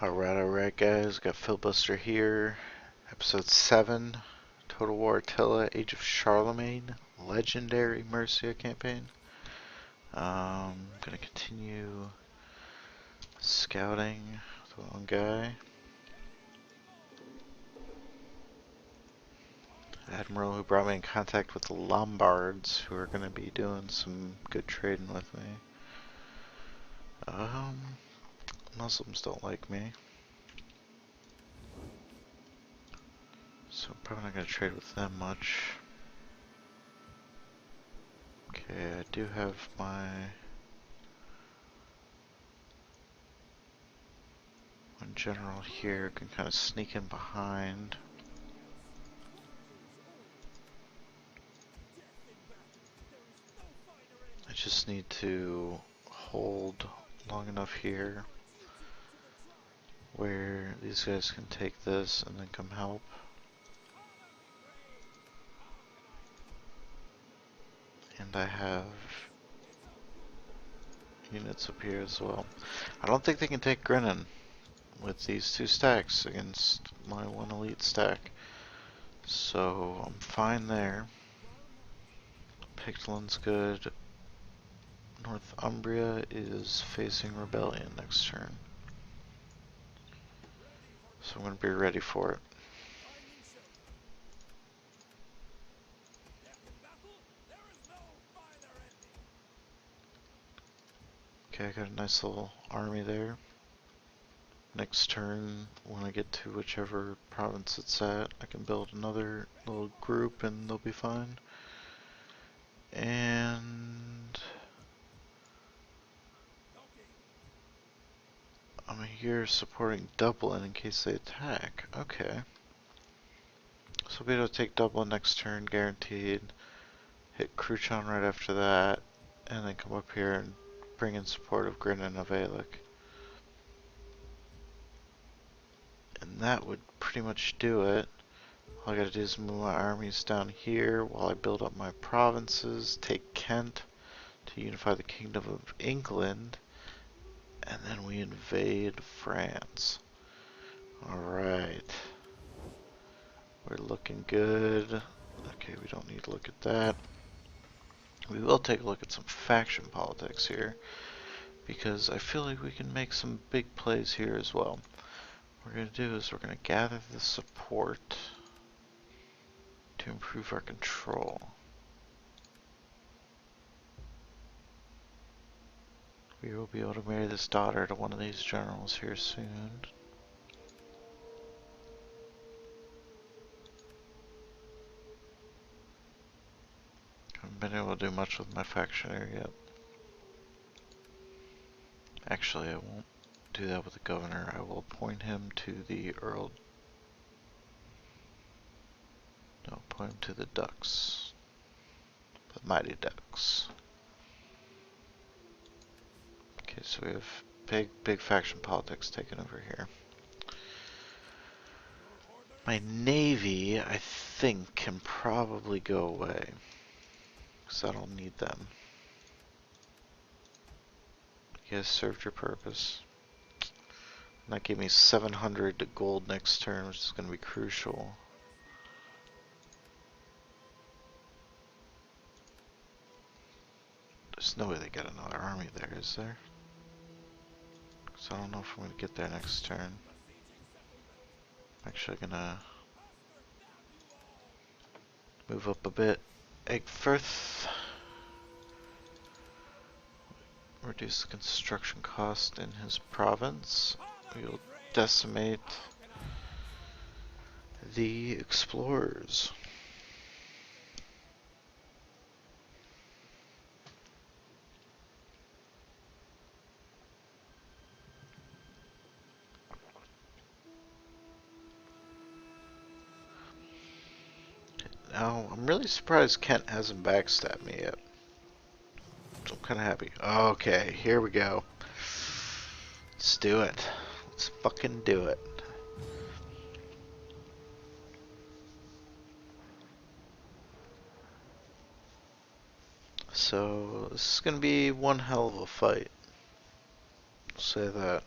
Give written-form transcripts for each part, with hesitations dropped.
Alright guys, got Filibuster here. Episode 7, Total War Attila, Age of Charlemagne, Legendary Mercia campaign. Gonna continue scouting with one guy. Admiral who brought me in contact with the Lombards, who are gonna be doing some good trading with me. Muslims don't like me. So I'm probably not going to trade with them much. Okay, I do have my one general here, can kind of sneak in behind. I just need to hold long enough here where these guys can take this and then come help. And I have units up here as well. I don't think they can take Grennan with these two stacks against my one elite stack. So I'm fine there. Pictolin's good. Northumbria is facing rebellion next turn. So I'm going to be ready for it. Okay, I got a nice little army there. Next turn, when I get to whichever province it's at, I can build another little group and they'll be fine. And I'm here supporting Dublin in case they attack. Okay. So I'll be able to take Dublin next turn, guaranteed. Hit Cruchon right after that, and then come up here and bring in support of Grin and Avalik. And that would pretty much do it. All I gotta do is move my armies down here while I build up my provinces, take Kent to unify the Kingdom of England, and then we invade France. Alright. We're looking good. Okay, we don't need to look at that. We will take a look at some faction politics here, because I feel like we can make some big plays here as well. What we're going to do is we're going to gather the support to improve our control. We will be able to marry this daughter to one of these generals here soon. Haven't been able to do much with my factionary yet. Actually, I won't do that with the governor. I will appoint him to the earl. No, appoint him to the ducks. The mighty ducks. Okay, so we have big faction politics taken over here. My navy, I think, can probably go away, because I don't need them. You guys served your purpose. And that gave me 700 gold next turn, which is going to be crucial. There's no way they got another army there, is there? Because I don't know if I'm going to get there next turn. I'm actually going to move up a bit. Egfirth. Reduce the construction cost in his province. We will decimate the explorers. Now, I'm really surprised Kent hasn't backstabbed me yet. So I'm kind of happy. Okay, here we go. Let's do it. Let's fucking do it. So, this is going to be one hell of a fight. I'll say that.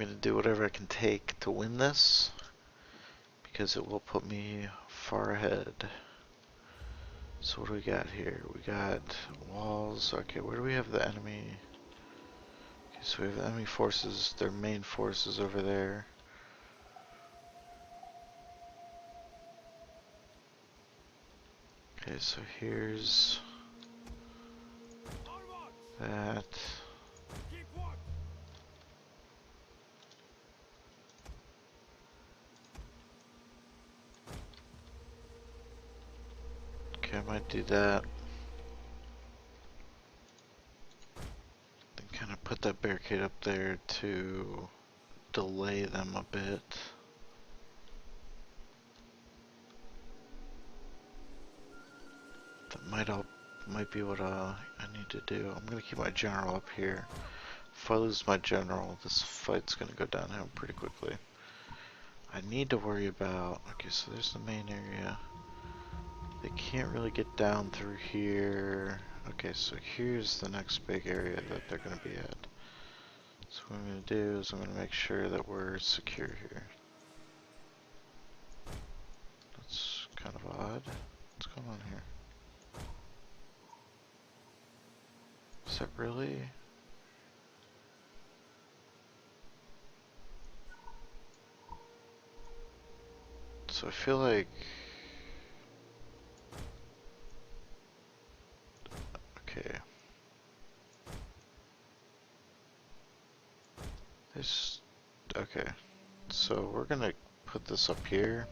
gonna do whatever I can take to win this, because it will put me far ahead. So what do we got here? We got walls. Okay, where do we have the enemy? Okay, so we have the enemy forces, their main forces over there. Okay, so here's that. Okay, I might do that. Then kind of put that barricade up there to delay them a bit. That might be what I need to do. I'm gonna keep my general up here. If I lose my general, this fight's gonna go downhill pretty quickly. I need to worry about. Okay, so there's the main area. They can't really get down through here. Okay, so here's the next big area that they're gonna be at. So what I'm gonna do is I'm gonna make sure that we're secure here. That's kind of odd. What's going on here? Is that really? So I feel like... Okay. Okay. So we're gonna put this up here.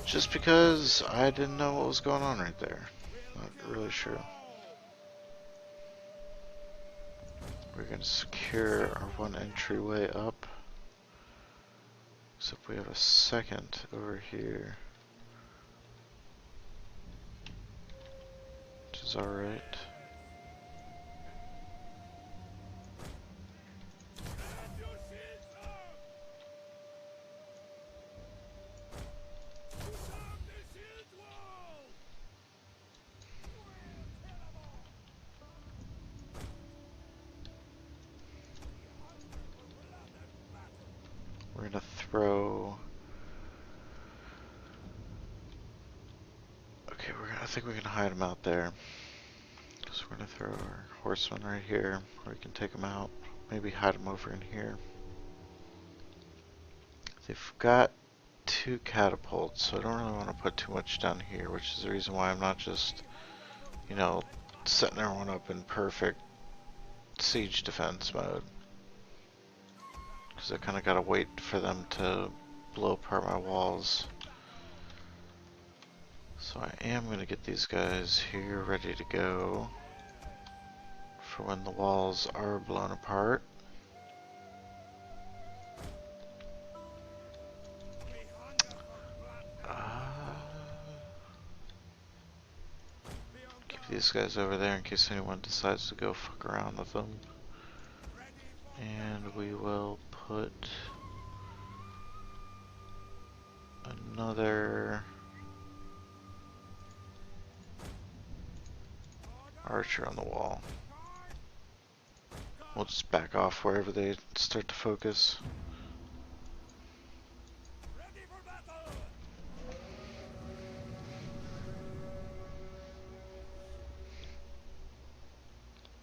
Just because I didn't know what was going on right there. Not really sure. We're gonna secure our one entryway up. Except we have a second over here. Which is alright. We're gonna throw... Okay, I think we can hide them out there. So we're gonna throw our horsemen right here, where we can take them out. Maybe hide them over in here. They've got 2 catapults, so I don't really want to put too much down here, which is the reason why I'm not just, you know, setting everyone up in perfect siege defense mode. Because I kind of gotta wait for them to blow apart my walls. So I am going to get these guys here ready to go for when the walls are blown apart. Keep these guys over there in case anyone decides to go fuck around with them. And we will put another archer on the wall. We'll just back off wherever they start to focus.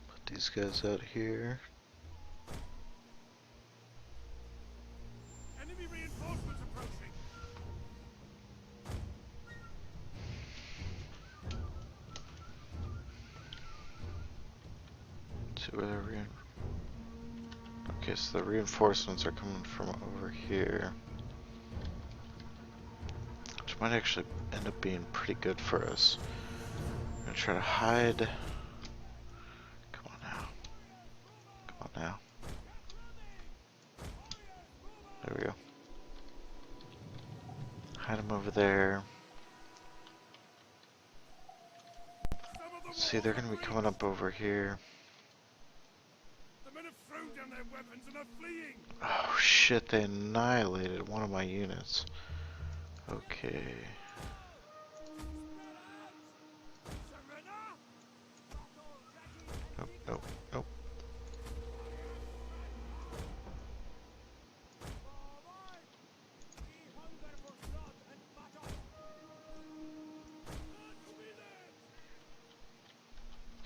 Put these guys out here. Enemy reinforcements approaching. See where they're okay, so the reinforcements are coming from over here. Which might actually end up being pretty good for us. I'm gonna try to hide. Come on now. Come on now. There we go. Hide them over there. See, they're gonna be coming up over here. The men have thrown down their weapons and are fleeing. Oh shit, they annihilated one of my units. Okay. Nope, nope, nope.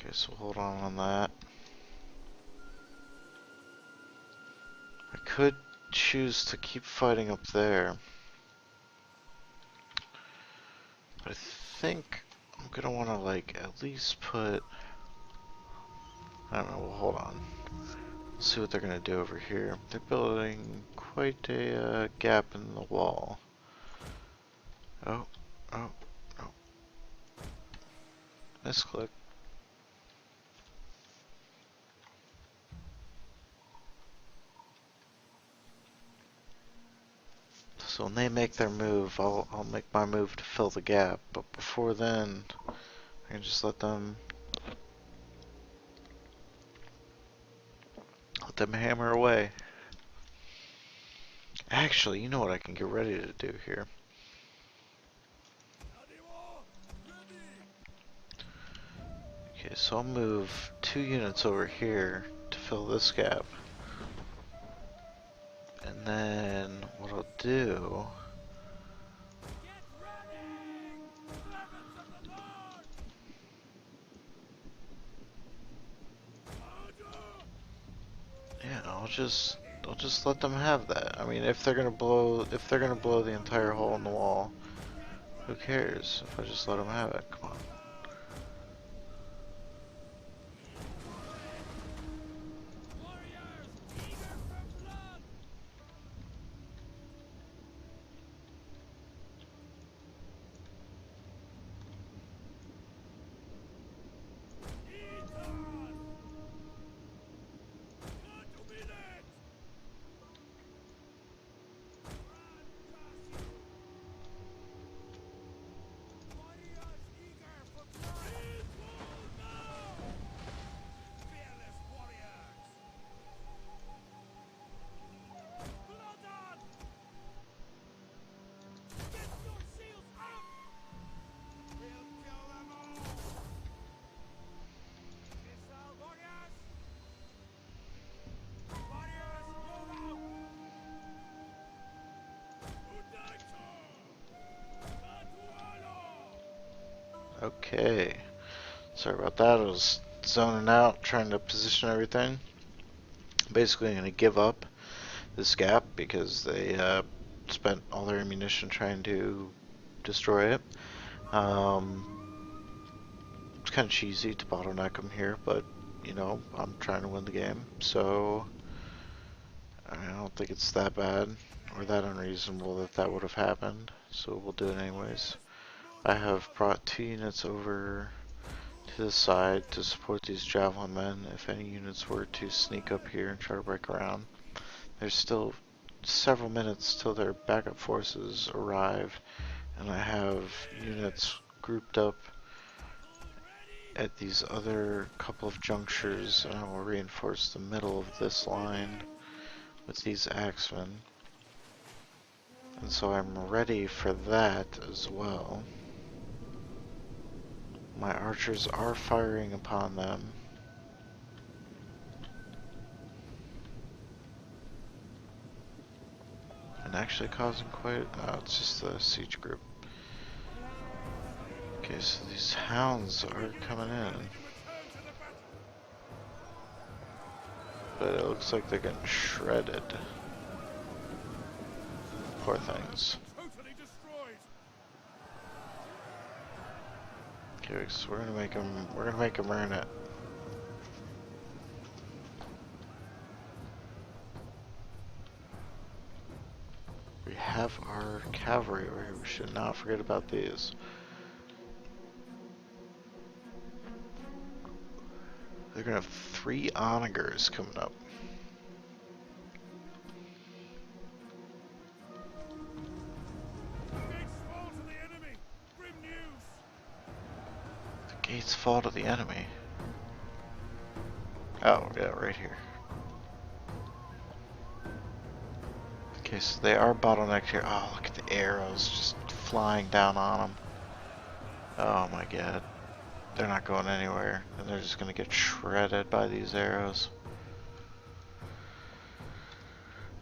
Okay, so hold on that. I could choose to keep fighting up there. But I think I'm gonna wanna like at least put, I don't know, well, hold on. Let's see what they're gonna do over here. They're building quite a gap in the wall. Oh, oh, oh. Misclick. So when they make their move, I'll make my move to fill the gap. But before then, I can just let them hammer away. Actually, you know what I can get ready to do here. Okay, so I'll move 2 units over here to fill this gap. And then what I'll do, yeah, I'll just let them have that. I mean, if they're gonna blow the entire hole in the wall, who cares if I just let them have it? Come on. Okay. Sorry about that. I was zoning out, trying to position everything. Basically, I'm going to give up this gap because they spent all their ammunition trying to destroy it. It's kind of cheesy to bottleneck them here, but, you know, I'm trying to win the game, so I don't think it's that bad or that unreasonable that that would have happened, so we'll do it anyways. I have brought 2 units over to the side to support these javelin men if any units were to sneak up here and try to break around. There's still several minutes till their backup forces arrive, and I have units grouped up at these other couple of junctures, and I will reinforce the middle of this line with these axemen. And so I'm ready for that as well. My archers are firing upon them. And actually causing quite, no, it's just the siege group. Okay, so these hounds are coming in. But it looks like they're getting shredded. Poor things. Okay, so we're gonna make them earn it. We have our cavalry over here. We should not forget about these. They're gonna have 3 onagers coming up. The gates fall to the enemy. Oh, yeah, right here. Okay, so they are bottlenecked here. Oh, look at the arrows just flying down on them. Oh my god. They're not going anywhere, and they're just gonna get shredded by these arrows.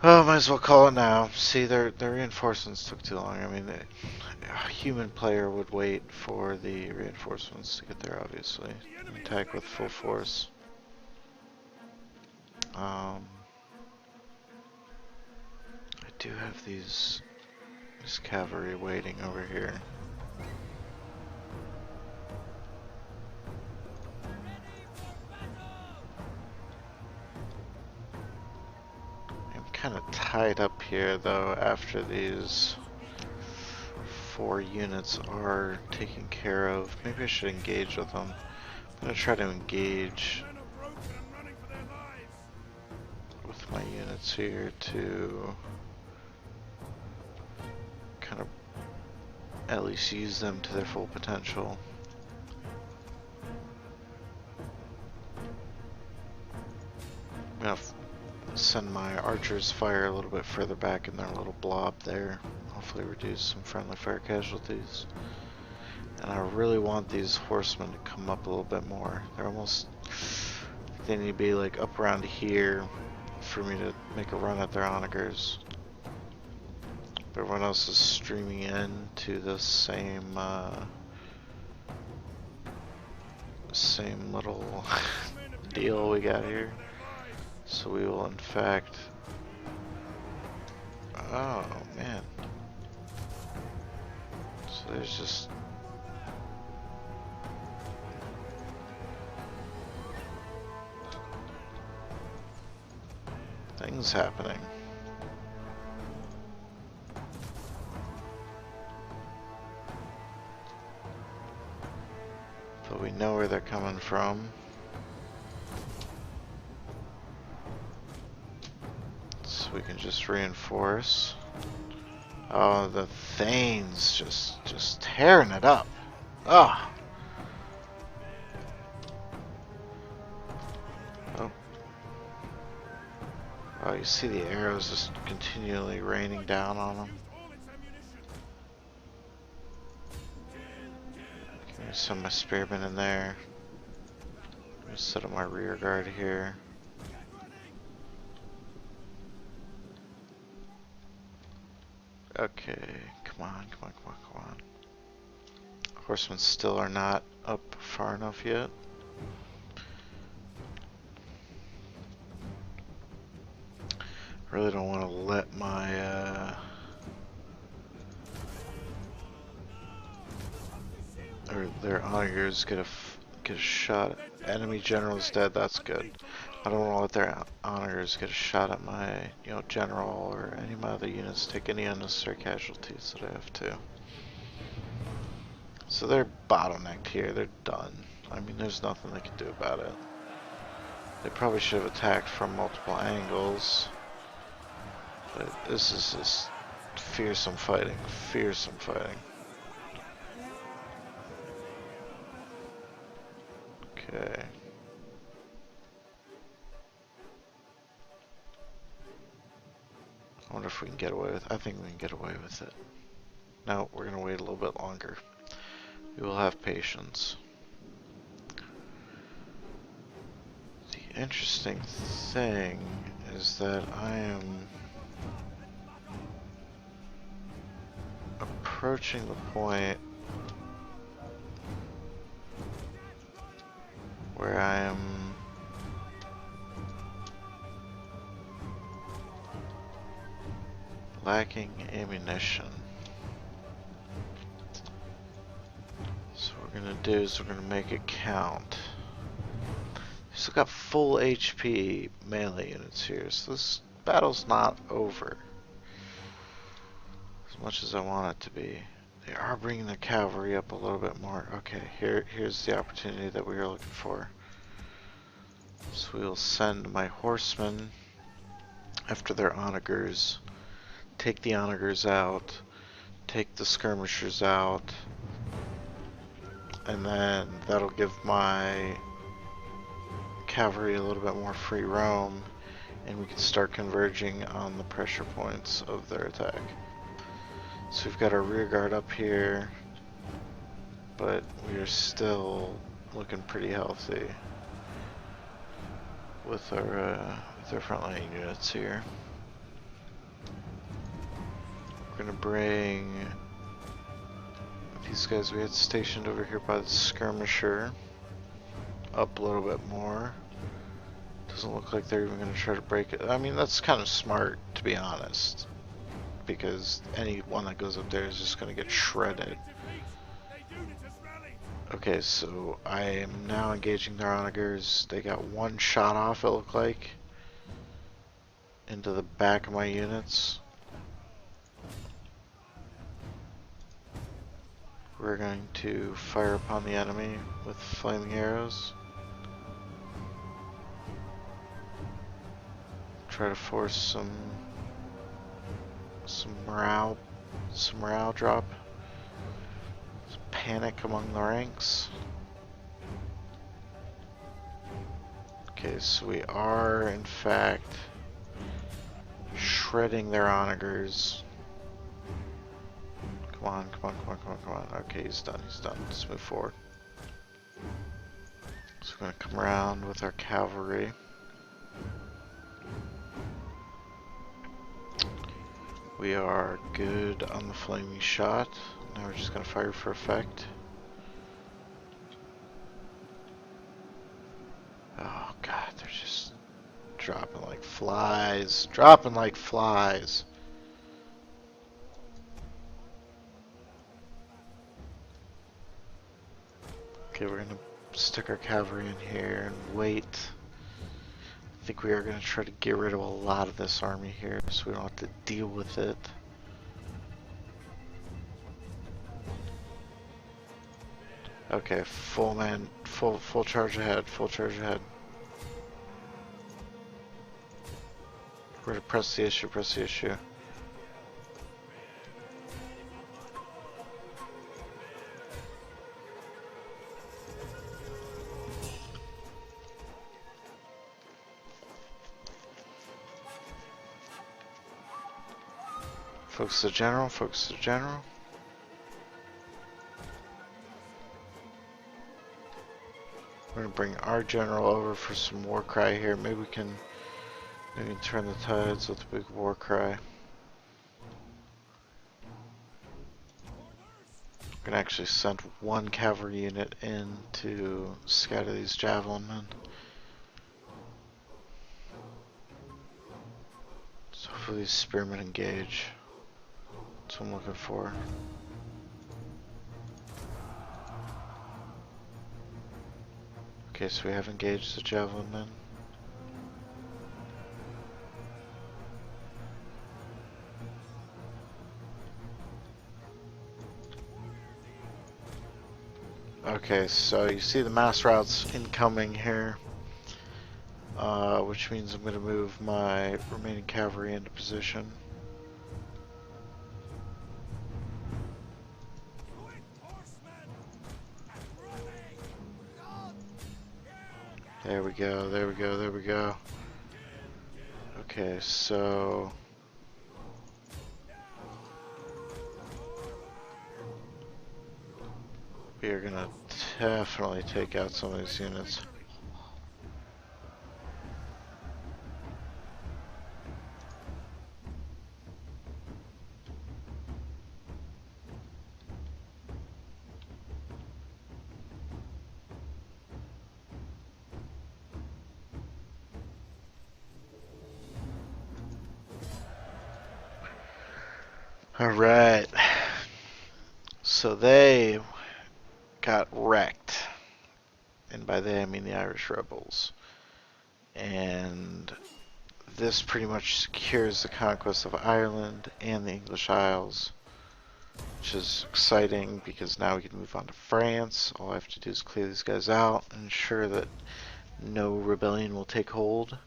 Oh, might as well call it now. See, their reinforcements took too long. I mean, a human player would wait for the reinforcements to get there, obviously. The enemy is Attack with making full advances. force. I do have this cavalry waiting over here. I'm kind of tied up here though after these 4 units are taken care of. Maybe I should engage with them. I'm gonna try to engage Men are broken and running for their lives. with my units here to kind of at least use them to their full potential. I'm gonna send my archers fire a little bit further back in their little blob there. Hopefully reduce some friendly fire casualties. And I really want these horsemen to come up a little bit more. They're almost, they need to be like up around here for me to make a run at their onagers. Everyone else is streaming in to the same little deal we got here. So we will in fact, oh man. So there's just things happening. But we know where they're coming from. So we can just reinforce. Oh, the Thanes just tearing it up. Ah. Oh. Oh, you see the arrows just continually raining down on them. Give me some of my spearmen in there. I'm gonna set up my rear guard here. Okay, come on, come on, come on, come on. Horsemen still are not up far enough yet. Really don't want to let my or their onagers get a shot. Enemy general's dead. That's good. I don't want to let their onagers get a shot at my general or any of my other units take any unnecessary casualties that I have to. So they're bottlenecked here. They're done. I mean, there's nothing they can do about it. They probably should have attacked from multiple angles. But this is just fearsome fighting. Fearsome fighting. Okay. I wonder if we can get away with it. I think we can get away with it. No, we're gonna wait a little bit longer. We will have patience. The interesting thing is that I am approaching the point where I am lacking ammunition. So what we're gonna do is we're gonna make it count. We've still got full HP melee units here, so this battle's not over. As much as I want it to be. They are bringing the cavalry up a little bit more. Okay, here's the opportunity that we were looking for. So we'll send my horsemen after their onagers, take the onagers out, take the skirmishers out, and then that'll give my cavalry a little bit more free roam, and we can start converging on the pressure points of their attack. So we've got our rear guard up here, but we are still looking pretty healthy with our frontline units here. We're gonna bring these guys we had stationed over here by the skirmisher up a little bit more. Doesn't look like they're even gonna try to break it. I mean, that's kind of smart, to be honest, because anyone that goes up there is just gonna get shredded. Okay, so I am now engaging their onagers. They got one shot off, it looked like, into the back of my units. We're going to fire upon the enemy with flaming arrows. Try to force some morale drop. Some panic among the ranks. Okay, so we are in fact shredding their onagers. Come on, come on, come on, come on, come on. Okay, he's done, he's done. Let's move forward. So we're gonna come around with our cavalry. We are good on the flaming shot. Now we're just gonna fire for effect. Oh god, they're just dropping like flies. Dropping like flies. Okay, we're gonna stick our cavalry in here and wait. I think we are gonna try to get rid of a lot of this army here so we don't have to deal with it. Okay, full charge ahead, full charge ahead. We're gonna press the issue, press the issue. Focus the general, focus the general. We're gonna bring our general over for some war cry here. Maybe we can turn the tides with a big war cry. We're gonna actually send one cavalry unit in to scatter these javelin men. So hopefully these spearmen engage. That's what I'm looking for. Okay, so we have engaged the javelin men. Okay, so you see the mass routes incoming here, which means I'm going to move my remaining cavalry into position. There we go, there we go, there we go. Okay, so we are gonna definitely take out some of these units. Alright, so they got wrecked, and by they I mean the Irish rebels, and this pretty much secures the conquest of Ireland and the English Isles, which is exciting because now we can move on to France. All I have to do is clear these guys out and ensure that no rebellion will take hold.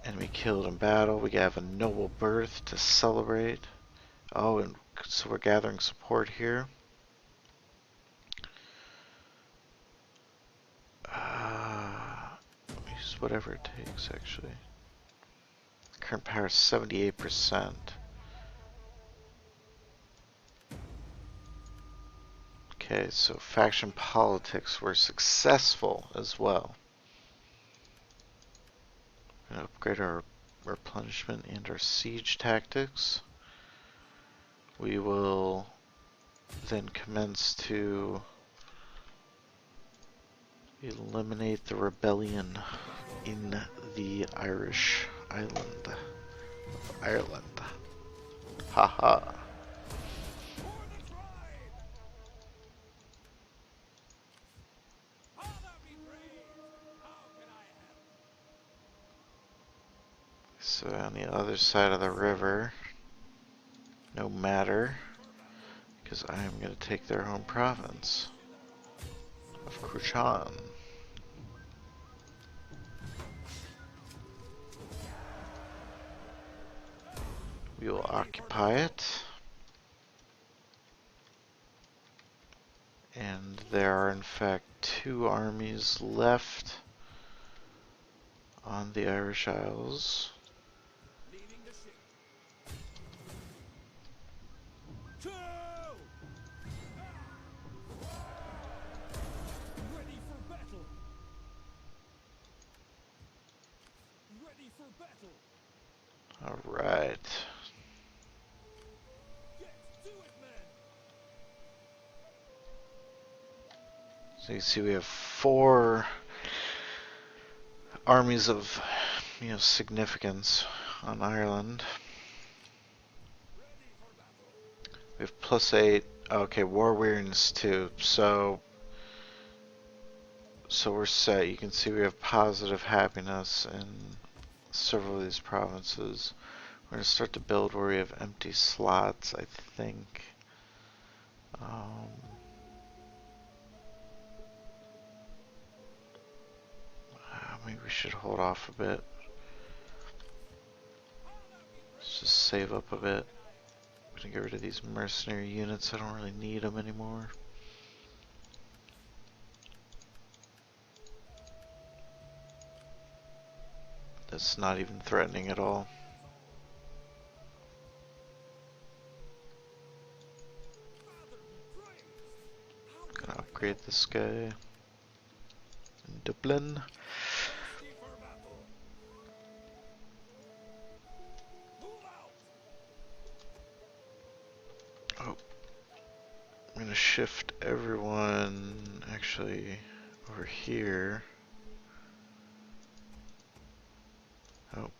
Enemy killed in battle. We have a noble birth to celebrate. Oh, and so we're gathering support here. Use whatever it takes, actually. Current power is 78%. Okay, so faction politics were successful as well. We're gonna upgrade our replenishment and our siege tactics. we will then commence to eliminate the rebellion in the Irish island of Ireland. Haha. For the tribe! Allah be praised! How can I help? So on the other side of the river, no matter, because I am going to take their home province of Cruchan. We will occupy it. And there are in fact 2 armies left on the Irish Isles. Leaving the ship. Two! Ready for battle! Ready for battle! Alright. Get to it, men! So you see we have 4 armies of, significance on Ireland. Ready for battle! We have +8. Okay, war weariness 2. So we're set. You can see we have positive happiness in several of these provinces. We're going to start to build where we have empty slots, I think. Maybe we should hold off a bit. Let's just save up a bit. I'm gonna get rid of these mercenary units. I don't really need them anymore. That's not even threatening at all. Father be praised! How can Gonna I upgrade help? this guy in Dublin. Ready for battle! Move out! Oh, I'm gonna shift everyone actually over here. Oh,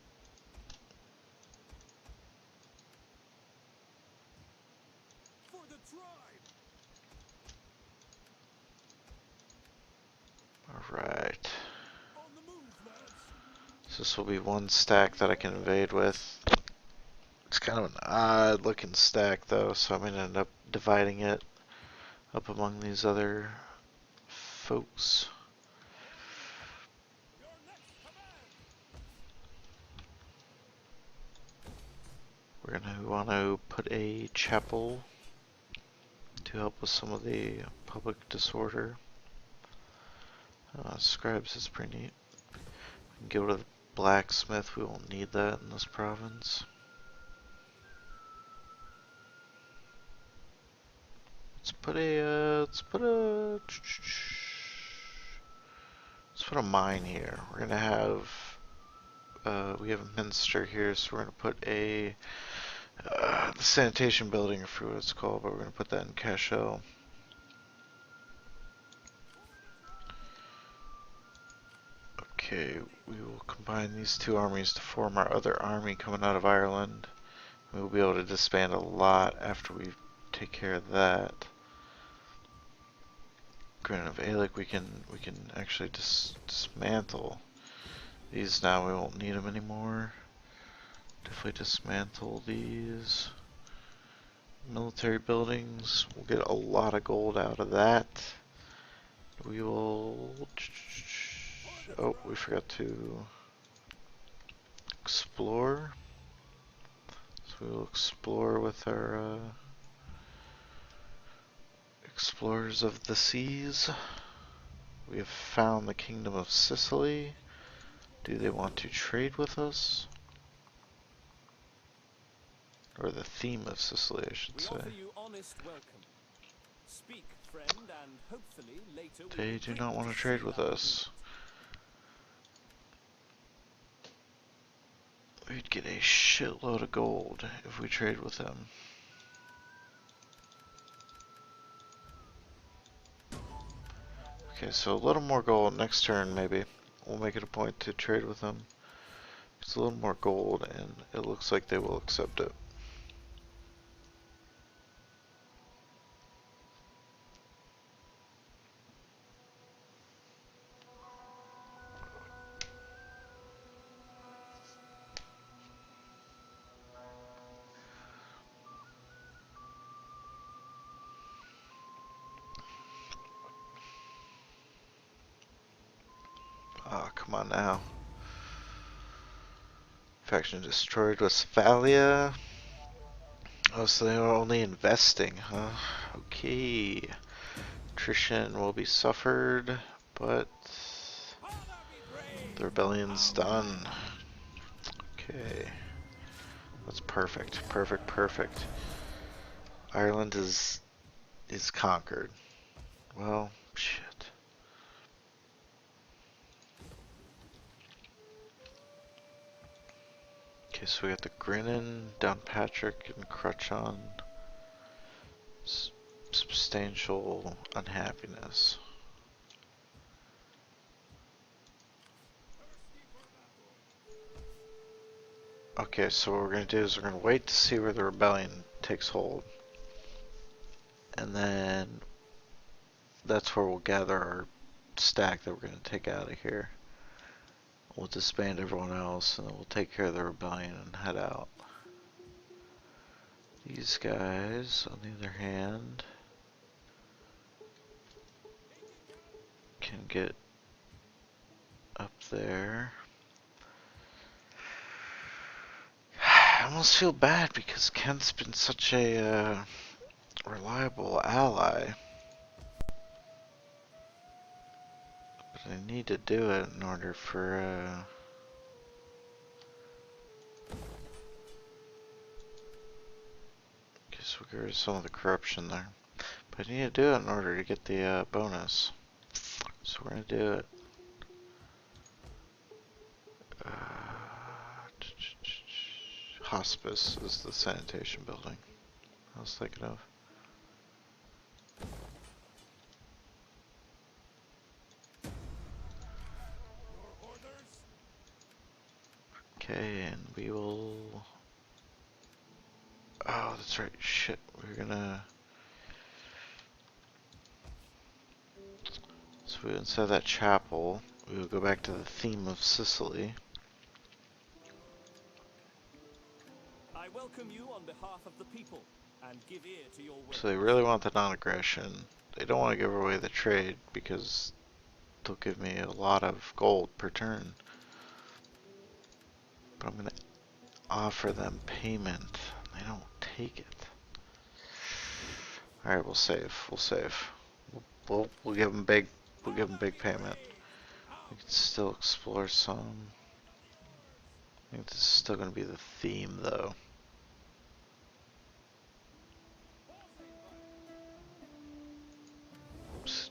For the tribe! alright. On the move, lads! So this will be one stack that I can invade with. It's kind of an odd looking stack though, so I'm gonna end up dividing it up among these other folks. Your next command! We're gonna want to put a chapel to help with some of the public disorder. Scribes is pretty neat. We can go to the blacksmith. We won't need that in this province. Let's put a mine here. We're gonna have we have a minster here, so we're gonna put a the sanitation building, I forget what it's called, but we're gonna put that in Cashel. Okay, we will combine these 2 armies to form our other army coming out of Ireland. We will be able to disband a lot after we take care of that. Granted of Aelic, we can actually dismantle these now. We won't need them anymore. Definitely dismantle these military buildings. We'll get a lot of gold out of that. We will. Oh, we forgot to explore. So we will explore with our explorers of the seas. We have found the kingdom of Sicily. Do they want to trade with us? Or the theme of Sicily, I should We say. offer you honest welcome. Speak, friend, and hopefully later we They will do drink not want to to trade seal with our us. We'd get a shitload of gold if we trade with them. Okay, so a little more gold next turn maybe. We'll make it a point to trade with them. It's a little more gold and it looks like they will accept it. Oh, come on now. Faction destroyed Westphalia. Oh, so they were only investing, huh? Okay. Attrition will be suffered, but the rebellion's done. Okay. That's perfect. Perfect, perfect. Ireland is conquered. Well, shit. Okay, so we got the Grinnin, Downpatrick, and Crutchon. Substantial unhappiness. Okay, so what we're gonna do is we're gonna wait to see where the rebellion takes hold. And then that's where we'll gather our stack that we're gonna take out of here. We'll disband everyone else and then we'll take care of the rebellion and head out. These guys, on the other hand, can get up there. I almost feel bad because Kent's been such a reliable ally. But I need to do it in order for so we'll get rid of some of the corruption there. But I need to do it in order to get the bonus. So we're gonna do it. Hospice is the sanitation building I was thinking of. Okay, and we will... Oh, that's right, shit, we're gonna... So instead of that chapel, we will go back to the theme of Sicily. I welcome you on behalf of the people and give ear to your will. So they really want the non-aggression. They don't want to give away the trade because they'll give me a lot of gold per turn. But I'm gonna offer them payment. They don't take it. Alright, we'll save. We'll save. We'll give them big. We'll give them big payment. We can still explore some. I think this is still gonna be the theme, though.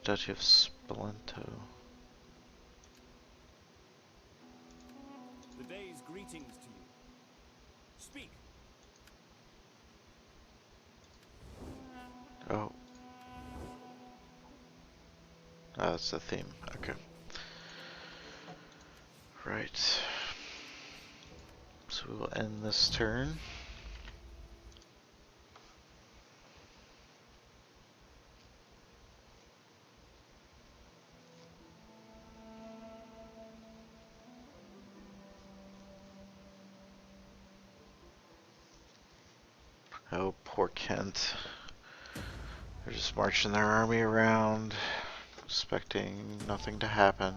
Duchy of Spolento. The day's greetings to you. Speak. Oh. Oh, that's the theme. Okay. Right. So we will end this turn. Oh, poor Kent. They're just marching their army around, expecting nothing to happen.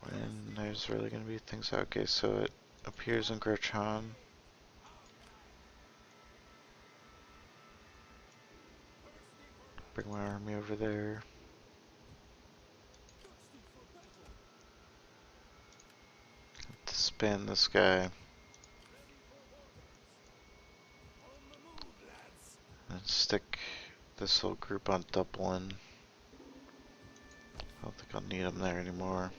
When there's really going to be things. Okay, so it appears in Gretchen. Bring my army over there. Disband this guy. And stick this little group on Dublin. I don't think I'll need them there anymore.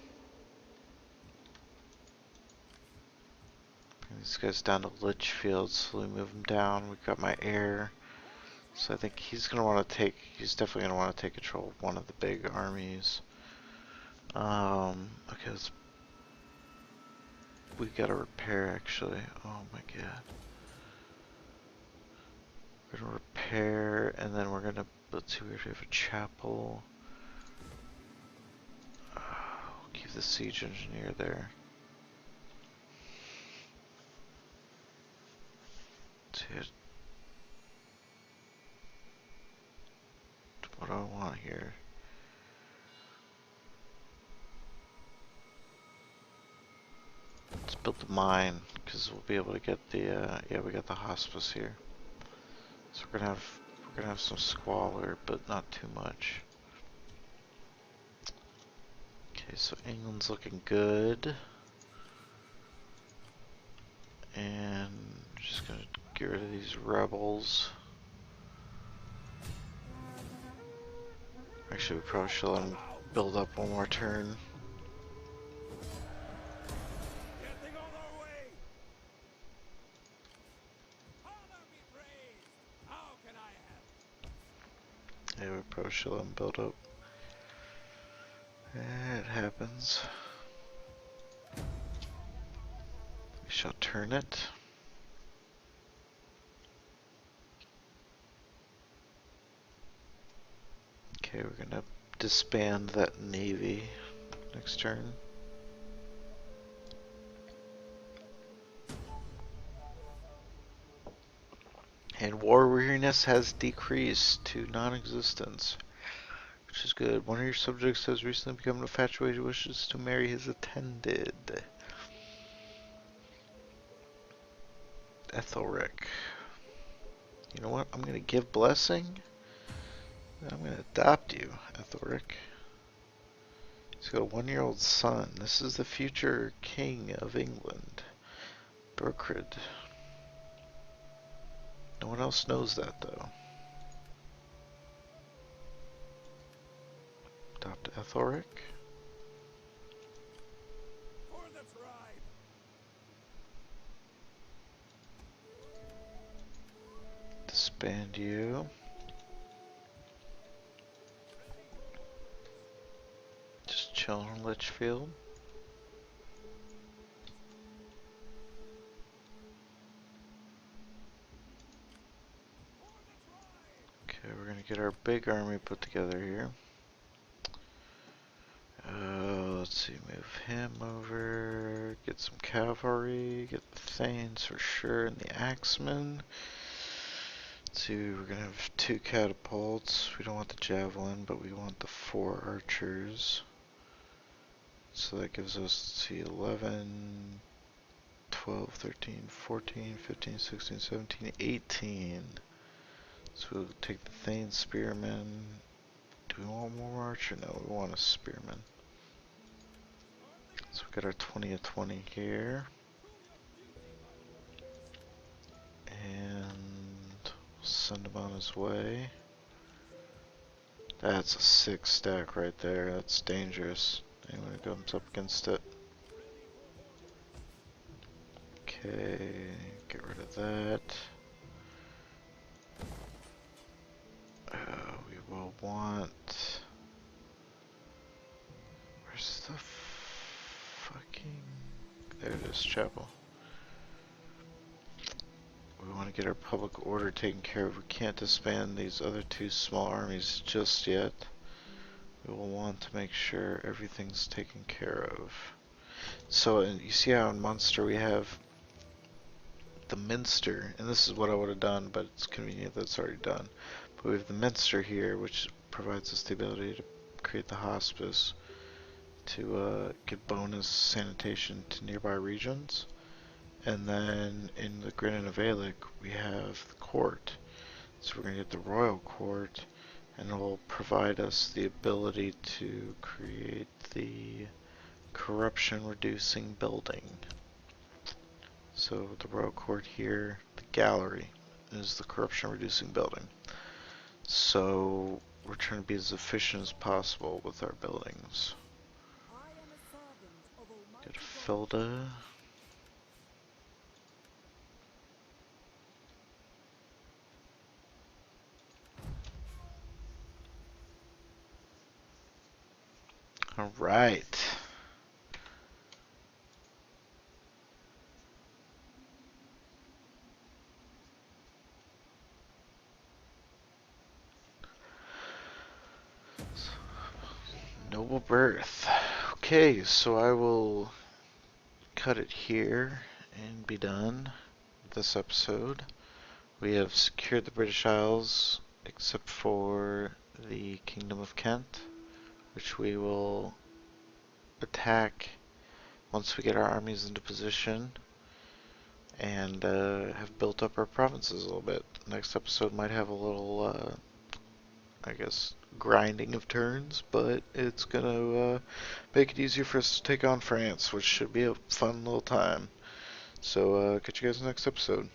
Bring these guys down to Litchfield, slowly move them down. We've got my heir So I think he's gonna want to take. He's definitely gonna want to take control of one of the big armies. Okay, we gotta repair actually. Oh my god. We're gonna repair, and then we're gonna. Let's see, we have a chapel. We'll keep the siege engineer there. What do I want here? Let's build the mine, because we'll be able to get the, yeah, we got the hospice here. So we're gonna have some squalor, but not too much. Okay, so England's looking good. And I'm just gonna get rid of these rebels. Actually, we probably should let them build up one more turn. Getting on our way. Honor be praised. How can I help? Yeah, we probably should let them build up. It happens. We shall turn it. Okay, we're gonna disband that navy next turn. And war weariness has decreased to non-existence, which is good. One of your subjects has recently become infatuated and wishes to marry his attended. Ethelric. You know what? I'm gonna give blessing. And I'm gonna adopt you, Ethelric. He's got a 1-year-old son. This is the future king of England. Berkred. No one else knows that though. Adopt Ethelric. For the tribe. Disband you. Just chill in Litchfield. Okay, we're gonna get our big army put together here. Let's see, move him over, get some cavalry, get the Thanes for sure, and the Axemen. Let's see, we're gonna have 2 catapults. We don't want the javelin, but we want the 4 archers. So that gives us, let's see, 11, 12, 13, 14, 15, 16, 17, 18. So we'll take the Thane Spearmen. Do we want more archer? No, we want a Spearman. So we got our 20 of 20 here. And we'll send him on his way. That's a 6 stack right there. That's dangerous. Anyone who comes up against it. Okay, get rid of that. We will want. Where's the fucking. There it is, chapel. We want to get our public order taken care of. We can't disband these other 2 small armies just yet. We will want to make sure everything's taken care of. So, and you see how in Munster we have the Minster, and this is what I would have done, but it's convenient that it's already done. But we have the Minster here, which provides us the ability to create the hospice to give bonus sanitation to nearby regions. And then in the Grin and Avalic, we have the court. So we're going to get the royal court, and it will provide us the ability to create the corruption reducing building. So the royal court here, the gallery, is the corruption reducing building. So we're trying to be as efficient as possible with our buildings. Get Filda. right. Noble birth. Okay, so I will cut it here and be done with this episode. We have secured the British Isles, except for the Kingdom of Kent, which we will attack once we get our armies into position and have built up our provinces a little bit. Next episode might have a little, I guess, grinding of turns, but it's gonna make it easier for us to take on France, which should be a fun little time. So, catch you guys next episode.